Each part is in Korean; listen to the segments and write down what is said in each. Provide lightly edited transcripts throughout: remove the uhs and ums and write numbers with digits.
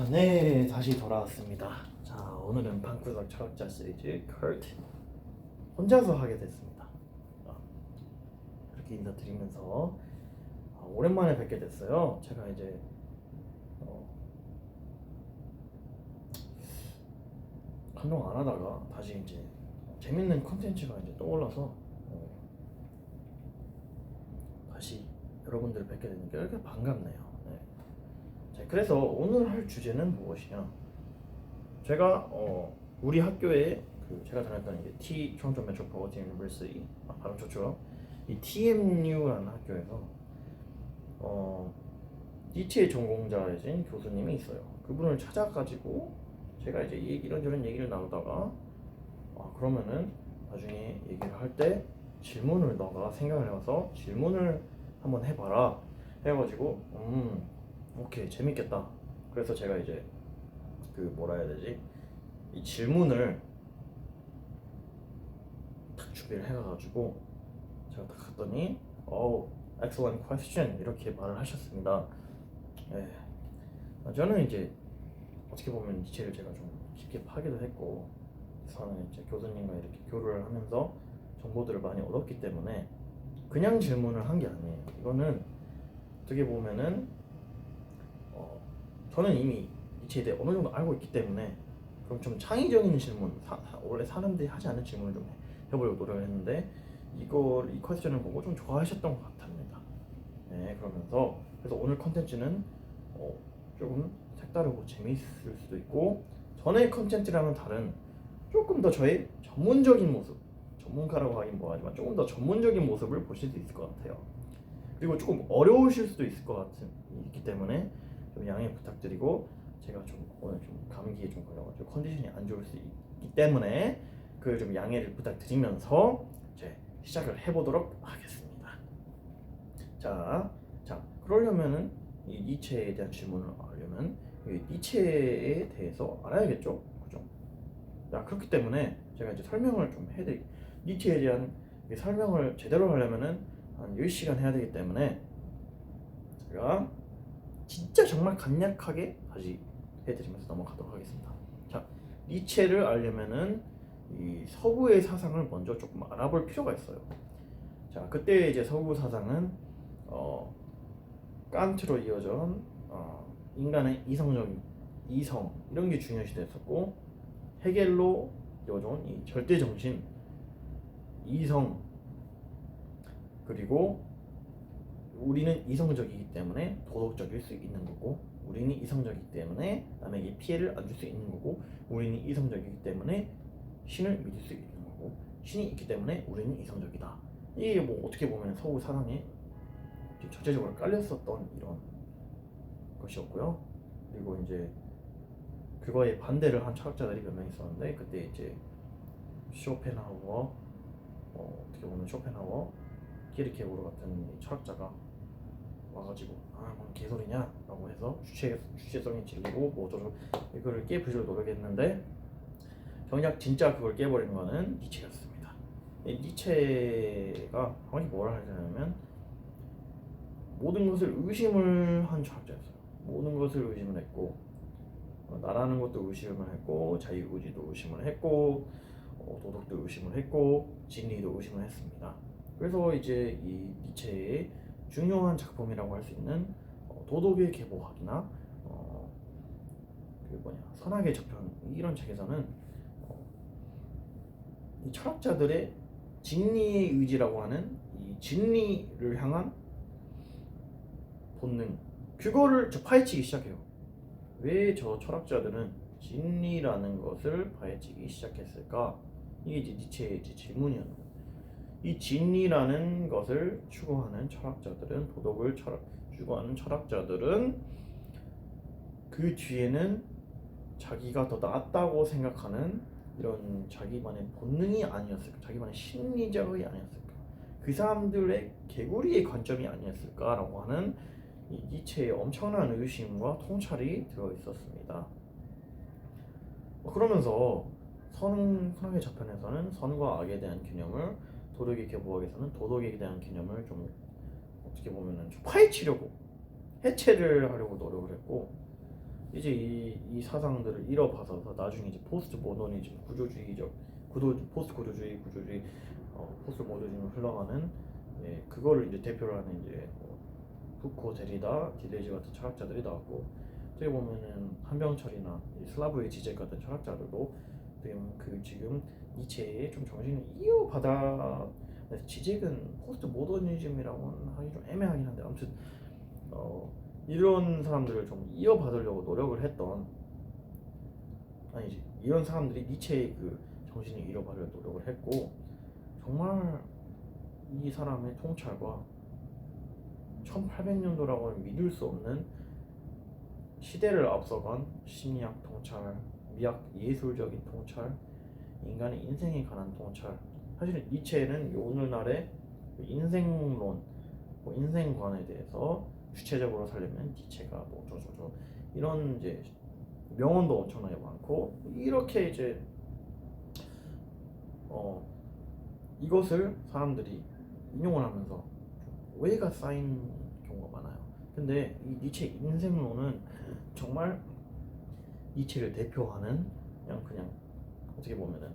네, 다시 돌아왔습니다. 자, 오늘은 방구석 철학자 시리즈 커트 혼자서 하게 됐습니다. 아, 그렇게 인사드리면서 오랜만에 뵙게 됐어요. 제가 이제 어, 한동안 안 하다가 다시 이제 재밌는 컨텐츠가 이제 떠올라서 다시 여러분들을 뵙게 되는 게 이렇게 반갑네요. 네. 자, 그래서 오늘 할 주제는 무엇이냐? 제가 우리 학교에 제가 다녔던 이제 토론토 메트로폴리탄 유니버시티 발음 좋죠. 이 TMU라는 학교에서 니체 전공자이신 교수님이 있어요. 그분을 찾아가지고 제가 이제 이런저런 얘기를 나누다가 그러면은 나중에 얘기를 할 때 질문을 너가 생각을 해와서 질문을 한번 해봐라 해가지고 오케이 재밌겠다. 그래서 제가 이제 뭐라 해야 되지? 이 질문을 딱 준비를 해가지고 제가 딱 갔더니 excellent question 이렇게 말을 하셨습니다. 네. 저는 이제 어떻게 보면 니체를 제가 좀 깊게 파기도 했고 저는 이제 교수님과 이렇게 교류를 하면서 정보들을 많이 얻었기 때문에 그냥 질문을 한 게 아니에요. 이거는 어떻게 보면은 저는 이미 니체에 대해 어느 정도 알고 있기 때문에 그럼 좀 창의적인 질문, 원래 사람들이 하지 않는 질문을 좀 해보려고 노력을 했는데 이 퀘스천을 보고 좀 좋아하셨던 것 같습니다. 네, 그래서 오늘 컨텐츠는 조금 색다르고 재미있을 수도 있고 전의 컨텐츠랑은 다른 조금 더 저의 전문적인 모습, 전문가라고 하긴 뭐하지만 조금 더 전문적인 모습을 보실 수 있을 것 같아요. 그리고 조금 어려우실 수도 있기 때문에 좀 양해 부탁드리고 제가 좀 오늘 좀 감기에 좀 걸려가지고 컨디션이 안 좋을 수 있기 때문에 그 좀 양해를 부탁드리면서 이제 시작을 해보도록 하겠습니다. 자, 그러려면은 이 니체에 대한 질문을 하려면 이 니체에 대해서 알아야겠죠, 그죠? 자, 그렇기 때문에 제가 이제 설명을 좀 니체에 대한 설명을 제대로 하려면은 한 10시간 해야 되기 때문에 제가 진짜 정말 간략하게 다시 해드리면서 넘어가도록 하겠습니다. 자, 니체를 알려면은 이 서구의 사상을 먼저 조금 알아볼 필요가 있어요. 자, 그때 이제 서구 사상은 칸트로 이어진 인간의 이성 이런 게 중요시 됐었고 헤겔로 이어진 이 절대 정신, 이성 그리고 우리는 이성적이기 때문에 도덕적일 수 있는 거고 우리는 이성적이기 때문에 남에게 피해를 안 줄 수 있는 거고 우리는 이성적이기 때문에 신을 믿을 수 있는 거고 신이 있기 때문에 우리는 이성적이다. 이게 뭐 어떻게 보면 서구 사상에 전체적으로 깔렸었던 이런 것이었고요. 그리고 이제 그거에 반대를 한 철학자들이 몇 명 있었는데 그때 이제 쇼펜하우어 어떻게 보면 쇼펜하우어 키르케고르 같은 철학자가 와가지고 뭔 개소리냐 라고 해서 주체성이 질리고 뭐 어쩌고 이거를 깨부수려고 노력했는데 정작 진짜 그걸 깨버리는 거는 니체였습니다. 니체가 정확히 뭐라 하냐면 모든 것을 의심을 한 철학자였어요. 모든 것을 의심을 했고 나라는 것도 의심을 했고 자유의지도 의심을 했고 도덕도 의심을 했고 진리도 의심을 했습니다. 그래서 이제 이 니체의 중요한 작품이라고 할 수 있는 도덕의 계보학이나 선악의 저편 이런 책에서는 이 철학자들의 진리의 의지라고 하는 이 진리를 향한 본능 그거를 파헤치기 시작해요. 왜 저 철학자들은 진리라는 것을 파헤치기 시작했을까? 이게 이제 니체의 질문이었는데 이 진리라는 것을 추구하는 철학자들은 도덕을 추구하는 철학자들은 그 뒤에는 자기가 더 낫다고 생각하는 이런 자기만의 본능이 아니었을까? 자기만의 심리적이 아니었을까? 그 사람들의 개구리의 관점이 아니었을까라고 하는 이 니체의 엄청난 의심과 통찰이 들어있었습니다. 그러면서 선악의 저편에서는 선과 악에 대한 개념을 도덕의 계보학에서는 도덕에 대한 개념을 좀 어떻게 보면은 좀 파헤치려고 해체를 하려고 노력을 했고 이제 이 사상들을 잃어봐서 나중에 이제 포스트 모더니즘 구조주의적 포스트 구조주의 포스트 모더니즘으로 흘러가는 그거를 이제 대표를 하는 이제 후코, 데리다, 딜레이즈 같은 철학자들이 나왔고 어떻게 보면은 한병철이나 슬라브의 지제 같은 철학자들도 어떻게 보면 그 지금 니체의 좀 정신을 이어받아 지적은 포스트 모더니즘이라고는 하기 좀 애매하긴 한데 아무튼 이런 사람들을 좀 이어받으려고 노력을 했던 아니지 이런 사람들이 니체의 그 정신을 이어받으려고 노력을 했고 정말 이 사람의 통찰과 1800년도라고는 믿을 수 없는 시대를 앞서간 심리학 통찰, 미학 예술적인 통찰, 인간의 인생에 관한 통찰. 사실은 니체는 오늘날의 인생론, 인생관에 대해서 주체적으로 살려면 니체가 뭐 어쩌고저쩌고 이런 이제 명언도 엄청나게 많고 이렇게 이제 이것을 사람들이 인용을 하면서 오해가 쌓인 경우가 많아요. 근데 이 니체 인생론은 정말 니체를 대표하는 그냥 어떻게 보면은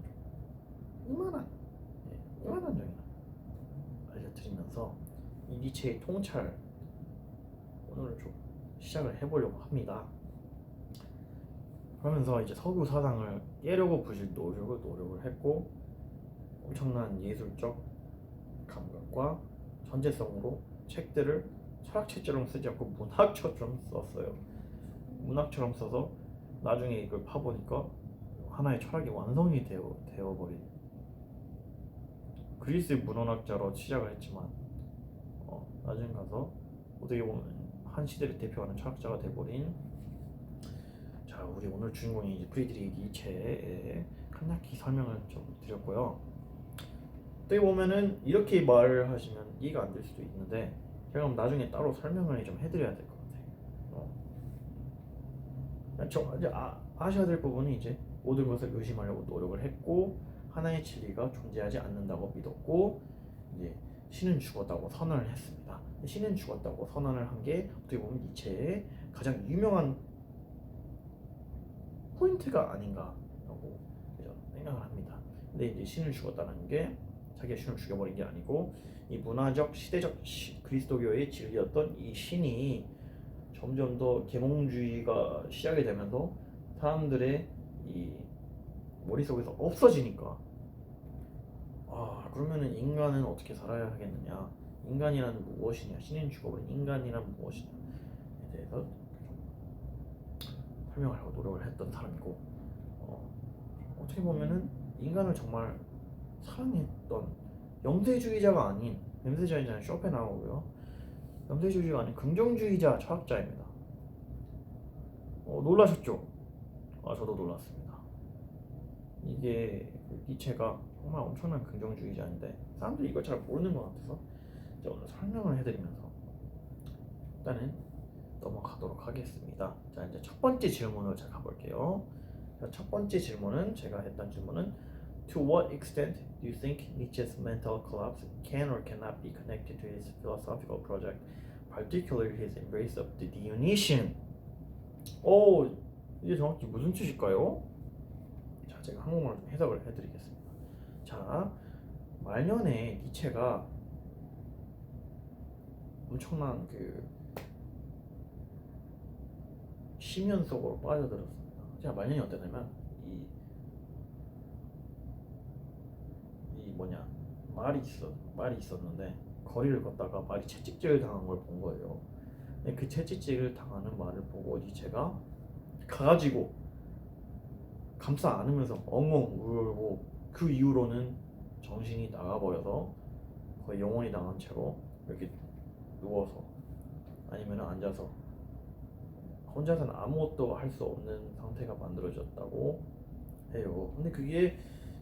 이만한 정의를 알려드리면서 이 니체의 통찰 오늘 좀 시작을 해보려고 합니다. 그러면서 이제 서구 사상을 깨려고 부실 노력을 했고 엄청난 예술적 감각과 전제성으로 책들을 철학책처럼 쓰지 않고 문학처럼 썼어요. 문학처럼 써서 나중에 이걸 파보니까 하나의 철학이 완성이 되어버린 그리스 문헌학자로 시작을 했지만 나중에 가서 어떻게 보면 한 시대를 대표하는 철학자가 돼버린 자 우리 오늘 주인공이 이제 프리드리히 니체의 간략히 설명을 좀 드렸고요. 어떻게 보면은 이렇게 말을 하시면 이해가 안 될 수도 있는데 제가 그럼 나중에 따로 설명을 좀 해드려야 될 것 같아요. 이제 아셔야 될 부분이 이제 모든 것을 의심하려고 노력을 했고 하나의 진리가 존재하지 않는다고 믿었고 이제 신은 죽었다고 선언을 했습니다. 신은 죽었다고 선언을 한 게 어떻게 보면 니체의 가장 유명한 포인트가 아닌가라고 생각을 합니다. 근데 이제 신을 죽었다는 게 자기가 신을 죽여버린 게 아니고 이 문화적 시대적 그리스도교의 진리였던 이 신이 점점 더 계몽주의가 시작이 되면서 사람들의 이 머릿속에서 없어지니까 그러면은 인간은 어떻게 살아야 하겠느냐, 인간이란 무엇이냐, 신인 죽어버린 인간이란 무엇이냐에 대해서 설명하려고 노력을 했던 사람이고 어떻게 보면은 인간을 정말 사랑했던 염세주의자가 아닌 염세주의자는 쇼펜하우고요. 염세주의자가 아닌 긍정주의자 철학자입니다. 놀라셨죠? 저도 놀랐습니다. 이게 니체가 정말 엄청난 긍정주의자인데 사람들이 이걸 잘 모르는 것 같아서 이제 오늘 설명을 해드리면서 일단은 넘어가도록 하겠습니다. 자 이제 첫 번째 질문을 제가 가볼게요. 자, 첫 번째 질문은 제가 했던 질문은 To what extent do you think Nietzsche's mental collapse can or cannot be connected to his philosophical project, particularly his embrace of the Dionysian? 이게 정확히 무슨 뜻일까요? 자, 제가 한국말로 좀 해석을 해드리겠습니다. 자, 말년에 니체가 엄청난 그 심연 속으로 빠져들었습니다. 제가 말년이 어땠냐면 이 말이 있었는데 거리를 걷다가 말이 채찍질을 당한 걸 본 거예요. 근데 그 채찍질을 당하는 말을 보고 니체가 가가지고 감싸 안으면서 엉엉 울고 그 이후로는 정신이 나가버려서 거의 영혼이 나간 채로 이렇게 누워서 아니면 앉아서 혼자서는 아무것도 할 수 없는 상태가 만들어졌다고 해요. 근데 그게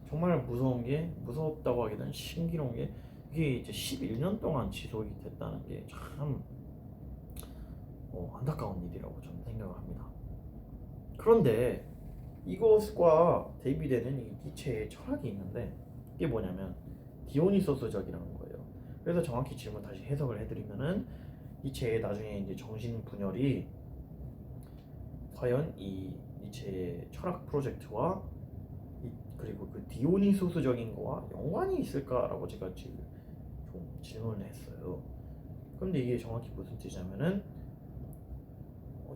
정말 무섭다고 하기는 신기로운 게 이게 이제 11년 동안 지속이 됐다는 게 참 안타까운 일이라고 저는 생각을 합니다. 그런데 이것과 대비되는 이 니체의 철학이 있는데 이게 뭐냐면 디오니소스적이라는 거예요. 그래서 정확히 질문 다시 해석을 해드리면은 니체의 나중에 이제 정신 분열이 과연 이 니체의 철학 프로젝트와 그리고 그 디오니소스적인 거와 연관이 있을까라고 제가 지금 좀 질문을 했어요. 그런데 이게 정확히 무슨 뜻이냐면은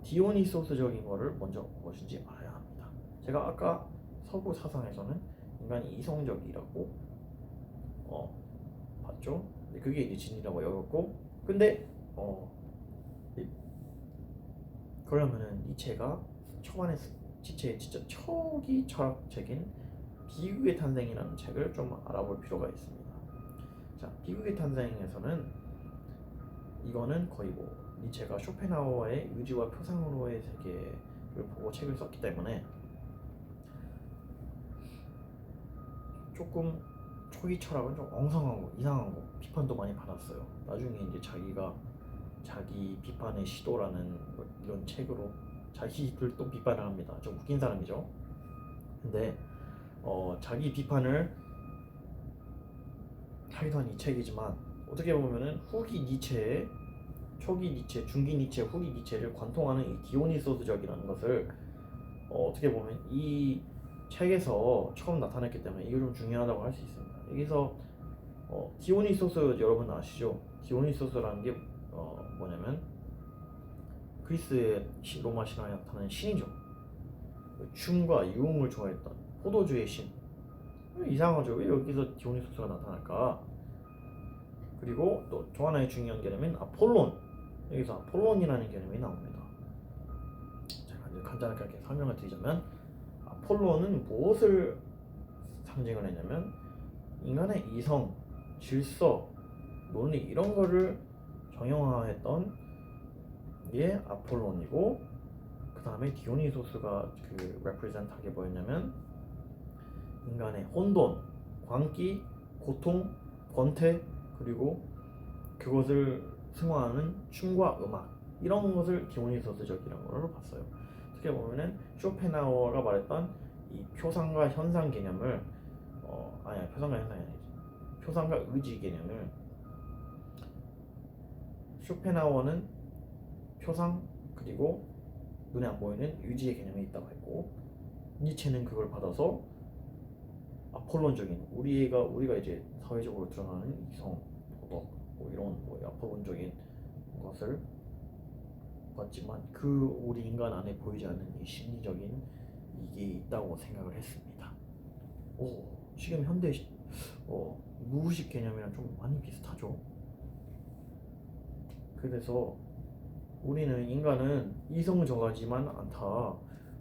디오니소스적인 거를 먼저 무엇인지 알아야 합니다. 제가 아까 서구 사상에서는 인간이 이성적이라고 봤죠. 근데 그게 이제 진리라고 여겼고, 근데 그러면은 니체가 초반에 니체의 진짜 초기 철학책인 비극의 탄생이라는 책을 좀 알아볼 필요가 있습니다. 자, 비극의 탄생에서는 이거는 거의 뭐 니체가 쇼펜하우어의 의지와 표상으로의 세계를 보고 책을 썼기 때문에 조금 초기 철학은 좀 엉성하고 이상하고 비판도 많이 받았어요. 나중에 이제 자기가 자기 비판의 시도라는 이런 책으로 자기들 또 비판을 합니다. 좀 웃긴 사람이죠. 근데 자기 비판을 하기도 한 이 책이지만 어떻게 보면은 후기 니체의 초기 니체, 중기 니체, 후기 니체를 관통하는 이 디오니소스적이라는 것을 어떻게 보면 이 책에서 처음 나타냈기 때문에 이게 좀 중요하다고 할 수 있습니다. 여기서 디오니소스 여러분 아시죠? 디오니소스라는 게 뭐냐면 그리스의 로마 신화에 나타나는 신이죠. 춤과 유흥을 좋아했던 포도주의 신. 이상하죠? 왜 여기서 디오니소스가 나타날까? 그리고 또 하나의 중요한 개념인 아폴론. 여기서 아폴론이라는 개념이 나옵니다. 제가 이제 간단하게 설명을 드리자면 아폴론은 무엇을 상징을 했냐면 인간의 이성, 질서, 논리 이런 거를 정형화했던 게 아폴론이고, 그 다음에 디오니소스가 그 represent하게 뭐였냐면 인간의 혼돈, 광기, 고통, 권태, 그리고 그것을 승화하는 춤과 음악 이런 것을 디오니소스적이라는 걸로 봤어요. 어떻게 보면은 쇼펜하우어가 말했던 이 표상과 현상 개념을 표상과 현상이 아니지, 표상과 의지 개념을 쇼펜하우어는 표상 그리고 눈에 안 보이는 의지의 개념이 있다고 했고, 니체는 그걸 받아서 아폴론적인 우리가 이제 사회적으로 드러나는 이성, 도덕 뭐 이런 아폴론적인 것을 봤지만 그 우리 인간 안에 보이지 않는 이 심리적인 이게 있다고 생각을 했습니다. 지금 현대 무의식 개념이랑 좀 많이 비슷하죠. 그래서 우리는 인간은 이성적이지만 않다.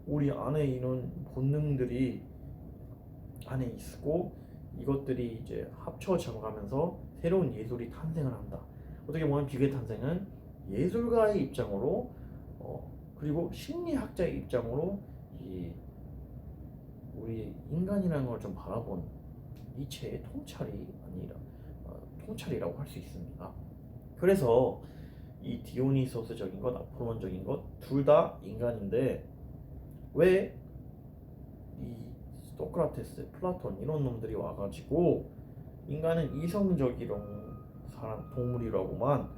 우리 안에 있는 본능들이 안에 있고 이것들이 이제 합쳐져가면서 새로운 예술이 탄생을 한다. 어떻게 보면 비극의 탄생은 예술가의 입장으로 그리고 심리학자의 입장으로 이 우리 인간이라는 걸 좀 바라본 니체의 통찰이라고 할 수 있습니다. 그래서 이 디오니소스적인 것, 아폴론적인 것 둘 다 인간인데 왜 이 소크라테스, 플라톤 이런 놈들이 와가지고 인간은 이성적이런 동물이라고만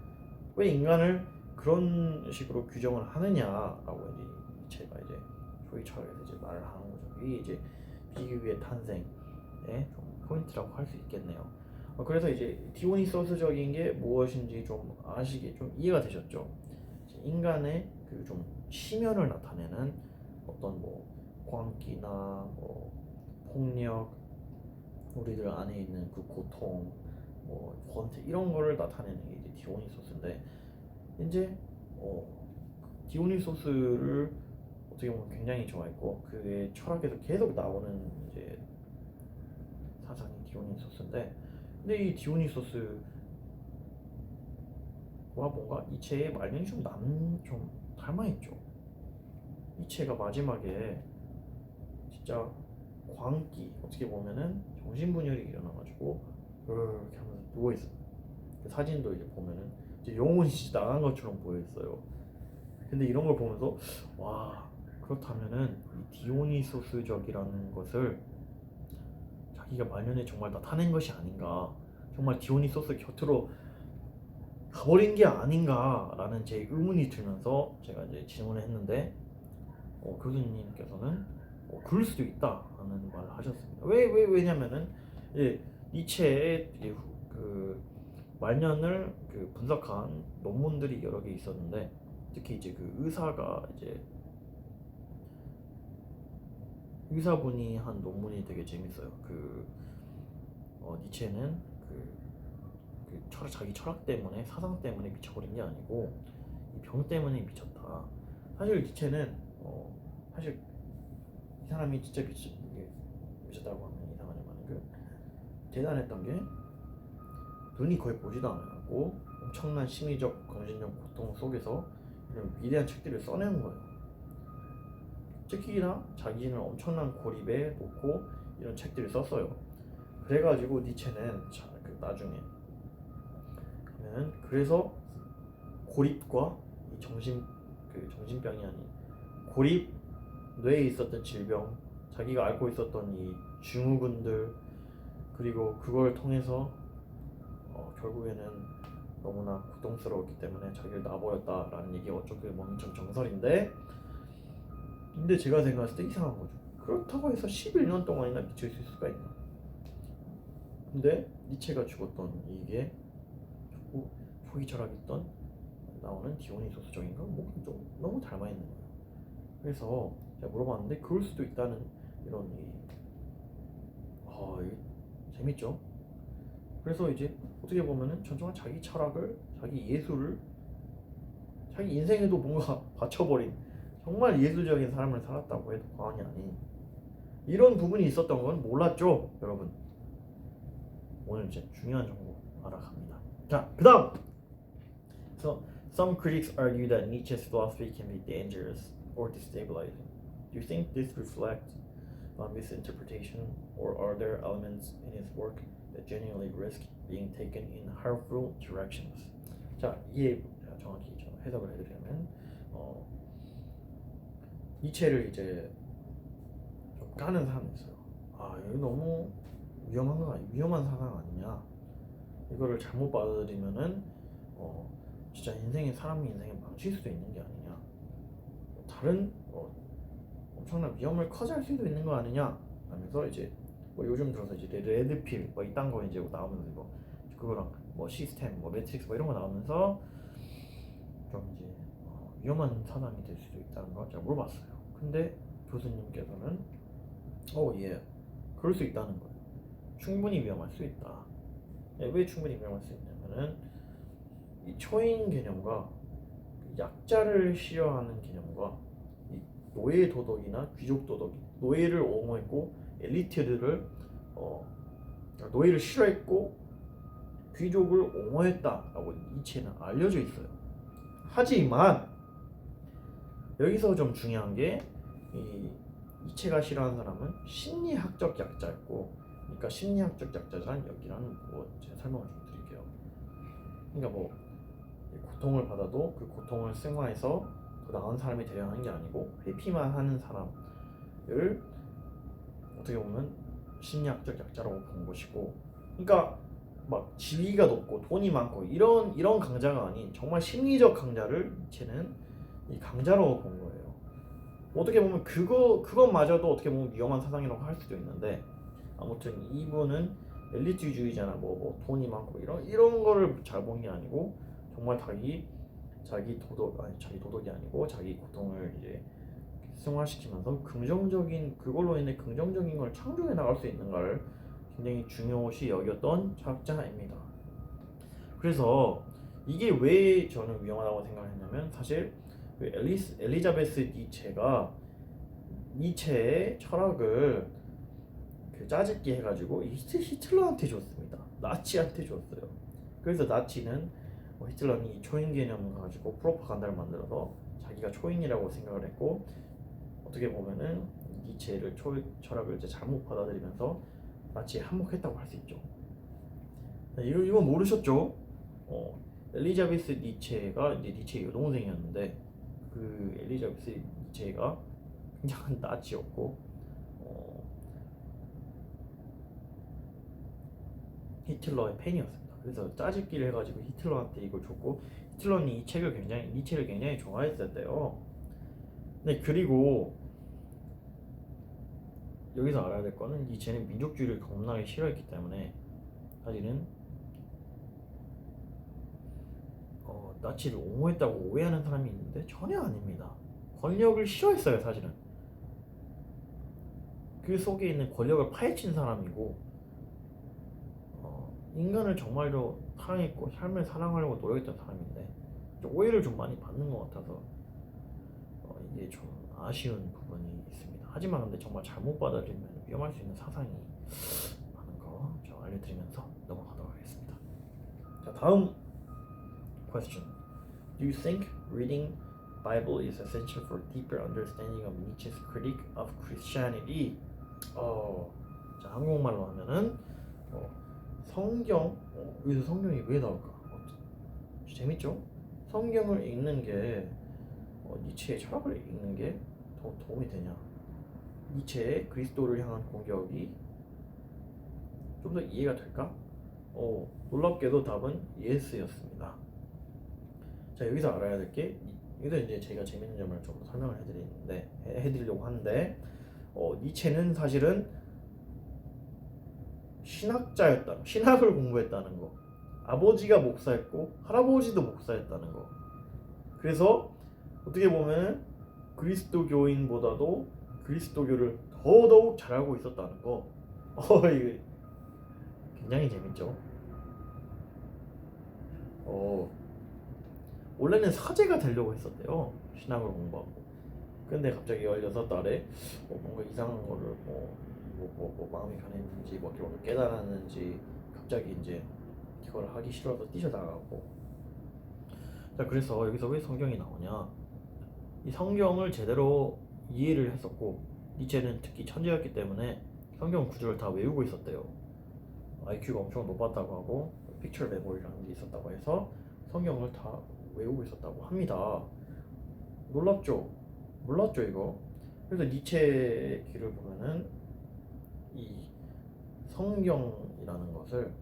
왜 인간을 그런 식으로 규정을 하느냐라고 이제 제가 이제 초기 철학에서 이제 말을 하는 거죠. 이게 이제 비극의 탄생의 좀 포인트라고 할 수 있겠네요. 그래서 이제 디오니소스적인 게 무엇인지 좀 좀 이해가 되셨죠? 인간의 그 좀 심연을 나타내는 어떤 뭐 광기나 뭐 폭력, 우리들 안에 있는 그 고통, 뭐 권태 이런 거를 나타내는 게 이제 디오니소스인데, 이제 디오니소스를 어떻게 보면 굉장히 좋아했고 그게 철학에서 계속 나오는 이제 사상이 디오니소스인데, 근데 이 디오니소스와 뭔가 이체의 말년이 좀 닮아있죠. 이체가 마지막에 진짜 광기, 어떻게 보면은 정신분열이 일어나가지고 이렇게 하면서 누워있어. 그 사진도 이제 보면은 이제 영혼이 진짜 나간 것처럼 보였어요. 근데 이런 걸 보면서 와, 그렇다면은 이 디오니소스적이라는 것을 자기가 말년에 정말 나타낸 것이 아닌가, 정말 디오니소스 곁으로 가버린 게 아닌가라는 제 의문이 들면서 제가 이제 질문을 했는데, 교수님께서는 그럴 수도 있다라는 말을 하셨습니다. 왜냐면은 니체의 그 말년을 분석한 논문들이 여러 개 있었는데, 특히 이제 그 의사분이 한 논문이 되게 재밌어요. 니체는 자기 철학 때문에, 사상 때문에 미쳐버린 게 아니고 이 병 때문에 미쳤다. 사실 니체는 사실 이 사람이 진짜 미쳤다고 하면 이상하지만 대단했던 게, 눈이 거의 보지도 않았고 엄청난 심리적, 정신적 고통 속에서 이런 위대한 책들을 써내는 거예요. 특히나 자기는 엄청난 고립에 놓고 이런 책들을 썼어요. 그래가지고 니체는 나중에 그래서 고립과 이 정신병이 아닌 고립, 뇌에 있었던 질병, 자기가 앓고 있었던 이 증후군들, 그리고 그걸 통해서 결국에는 너무나 고통스러웠기 때문에 자기를 놔버렸다라는 얘기가 어쩌게 보면 엄청 정설인데, 근데 제가 생각했을 때 이상한 거죠. 그렇다고 해서 11년 동안이나 미칠 수 있을 수가 있나? 근데 니체가 죽었던 이게 초기 철학이 있던 나오는 디오니소스적인가 좀 너무 닮아 있는 거예요. 그래서 제가 물어봤는데 그럴 수도 있다는 이런 재밌죠. 그래서 이제 어떻게 보면은 전정한 자기 철학을, 자기 예술을, 자기 인생에도 뭔가 바쳐버린 정말 예술적인 삶을 살았다고 해도 과언이 아닌 이런 부분이 있었던 건 몰랐죠, 여러분. 오늘 이제 중요한 정보 알아갑니다. 자, 그다음. So some critics argue that Nietzsche's philosophy can be dangerous or destabilizing. Do you think this reflects misinterpretation, or are there elements in his work that genuinely risk being taken in harmful directions? 자, 이게 정확히 해석을 해드리면 니체를 이제 좀 까는 사람이 있어요. 이거 너무 위험한 사상 아니냐? 이거를 잘못 받아들이면은 진짜 사람의 인생에 망칠 수도 있는 게 아니냐? 다른 엄청난 위험을 커지할 수도 있는 거 아니냐? 하면서 이제 요즘 들어서 이제 레드필 이딴 거 이제 나오면서 그거랑 시스템, 매트릭스 이런 거 나오면서 좀 이제 위험한 사상이 될 수도 있다는 걸 제가 물어봤어요. 근데 교수님께서는 그럴 수 있다는 거예요. 충분히 위험할 수 있다. 왜 충분히 위험할 수 있냐면은 이 초인 개념과 약자를 싫어하는 개념과 이 노예 도덕이나 귀족 도덕, 노예를 옹호했고 엘리트들을 노예를 싫어했고 귀족을 옹호했다라고 니체는 알려져 있어요. 하지만 여기서 좀 중요한 게 니체가 싫어하는 사람은 심리학적 약자였고, 그러니까 심리학적 약자란 여기라는 제가 설명을 좀 드릴게요. 그러니까 고통을 받아도 그 고통을 승화해서 더 나은 사람이 되려 하는 게 아니고 회피만 하는 사람을 어떻게 보면 심리학적 약자라고 본 것이고, 그러니까 지위가 높고 돈이 많고 이런 강자가 아닌 정말 심리적 강자를 니체는 이 강자라고 본 거예요. 어떻게 보면 그것마저도 어떻게 보면 위험한 사상이라고 할 수도 있는데, 아무튼 이분은 엘리트주의자나 돈이 많고 이런 거를 잘 본 게 아니고 정말 자기 도덕이 아니고 자기 고통을 이제 승화시키면서 그걸로 인해 긍정적인 걸 창조해 나갈 수 있는가를 굉장히 중요시 여겼던 철학자입니다. 그래서 이게 왜 저는 위험하다고 생각했냐면, 사실 엘리자베스 니체가 니체의 철학을 짜집기 해가지고 히틀러한테 줬습니다. 나치한테 줬어요. 그래서 나치는 히틀러는 이 초인 개념을 가지고 프로파간다를 만들어서 자기가 초인이라고 생각을 했고, 어떻게 보면은 니체를 철학을 이제 잘못 받아들이면서 나치에 한몫했다고 할 수 있죠. 이거 모르셨죠? 엘리자베스 니체가 이제 니체의 여동생이었는데, 그 엘리자베스 니체가 굉장한 나치였고 히틀러의 팬이었습니다. 그래서 짜집기를 해가지고 히틀러한테 이걸 줬고, 히틀러는 니체를 굉장히 좋아했었대요. 네, 그리고 여기서 알아야 될 거는 니체는 민족주의를 겁나게 싫어했기 때문에 사실은 나치를 옹호했다고 오해하는 사람이 있는데 전혀 아닙니다. 권력을 싫어했어요, 사실은. 그 속에 있는 권력을 파헤친 사람이고 인간을 정말로 사랑했고 삶을 사랑하려고 노력했던 사람인데 오해를 좀 많이 받는 것 같아서 이게 좀 아쉬운 부분이 있습니다. 하지만 근데 정말 잘못 받아들이면 위험할 수 있는 사상이 많은 거 좀 알려드리면서 넘어가도록 하겠습니다. 자, 다음 question. Do you think reading Bible is essential for deeper understanding of Nietzsche's critique of Christianity? 자, 한국말로 하면은 성경, 여기서 성경이 왜 나올까? 재밌죠? 성경을 읽는 게 니체의 철학을 읽는 게 더 도움이 되냐? 니체의 그리스도를 향한 공격이 좀 더 이해가 될까? 놀랍게도 답은 예스였습니다. 자, 여기서 알아야 될 게 여기서 이제 제가 재밌는 점을 좀 설명을 해드리려고 하는데 니체는 사실은 신학을 공부했다는 거. 아버지가 목사였고 할아버지도 목사였다는 거. 그래서 어떻게 보면 그리스도교인보다도 그리스도교를 더더욱 잘 알고 있었다는 거. 이게 굉장히 재밌죠. 원래는 사제가 되려고 했었대요. 신학을 공부하고. 근데 갑자기 16달에 뭔가 이상한 거를 마음이 변했는지 뭐 깨달았는지 갑자기 이제 그걸 하기 싫어서 뛰쳐나가고. 자, 그래서 여기서 왜 성경이 나오냐? 이 성경을 제대로 이해를 했었고 니체는 특히 천재였기 때문에 성경 구절을 다 외우고 있었대요. IQ가 엄청 높았다고 하고 픽처 메모리라는 게 있었다고 해서 성경을 다 외우고 있었다고 합니다. 놀랍죠? 몰랐죠 이거? 그래서 니체의 길을 보면은 이 성경이라는 것을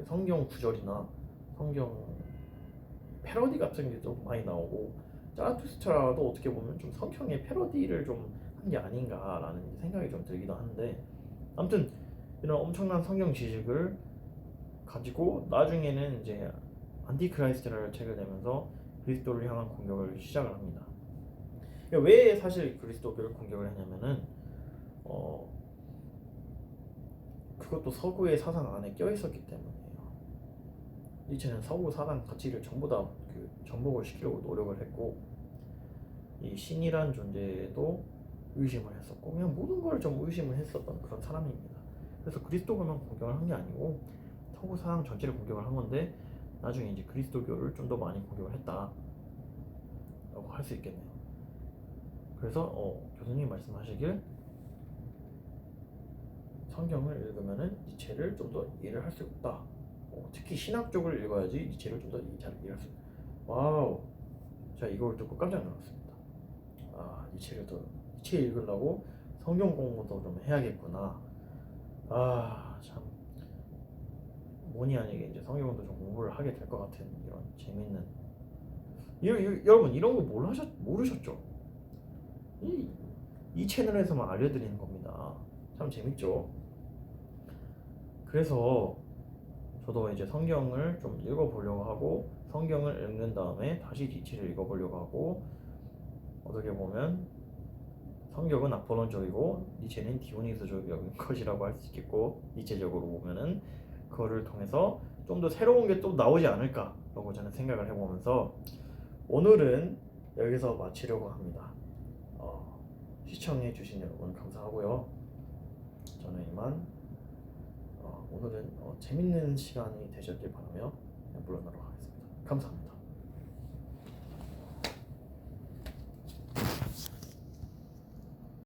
성경 구절이나 성경 패러디 같은 게 좀 많이 나오고 자라투스트라도 어떻게 보면 좀 성경의 패러디를 좀 한 게 아닌가라는 생각이 좀 들기도 하는데 아무튼 이런 엄청난 성경 지식을 가지고 나중에는 이제 안티크라이스트라는 책을 내면서 그리스도를 향한 공격을 시작을 합니다. 왜 사실 그리스도교를 공격을 했냐면은 그것도 서구의 사상 안에 껴있었기 때문이에요. 니체는 서구 사상 가치를 전부 다 전복을 시키려고 노력을 했고 이 신이란 존재도 의심을 했었고 그냥 모든 걸 좀 의심을 했었던 그런 사람입니다. 그래서 그리스도교만 공격을 한 게 아니고 서구 사상 전체를 공격을 한 건데 나중에 이제 그리스도교를 좀 더 많이 공격을 했다라고 할 수 있겠네요. 그래서 교수님 말씀하시길 성경을 읽으면은 니체를 좀 더 이해를 할 수 있다. 특히 신학 쪽을 읽어야지 니체를 좀 더 잘 이해할 수 있다. 와우. 자, 이걸 듣고 깜짝 놀랐습니다. 니체 읽으려고 성경 공부도 좀 해야겠구나. 참 본의 아니게 이제 성경도 좀 공부를 하게 될 것 같은 이런 재밌는 여러분 이런 거 모르셨죠? 이 채널에서만 알려드리는 겁니다. 참 재밌죠? 그래서 저도 이제 성경을 좀 읽어보려고 하고 성경을 읽는 다음에 다시 니체를 읽어보려고 하고 어떻게 보면 성경은 아폴론적이고 니체는 디오니소적인 것이라고 할 수 있겠고 니체적으로 보면은 그거를 통해서 좀 더 새로운 게 또 나오지 않을까라고 저는 생각을 해보면서 오늘은 여기서 마치려고 합니다. 시청해주신 여러분 감사하고요. 저는 이만 오늘은 재밌는 시간이 되셨길 바라며 물러나도록 하겠습니다. 감사합니다.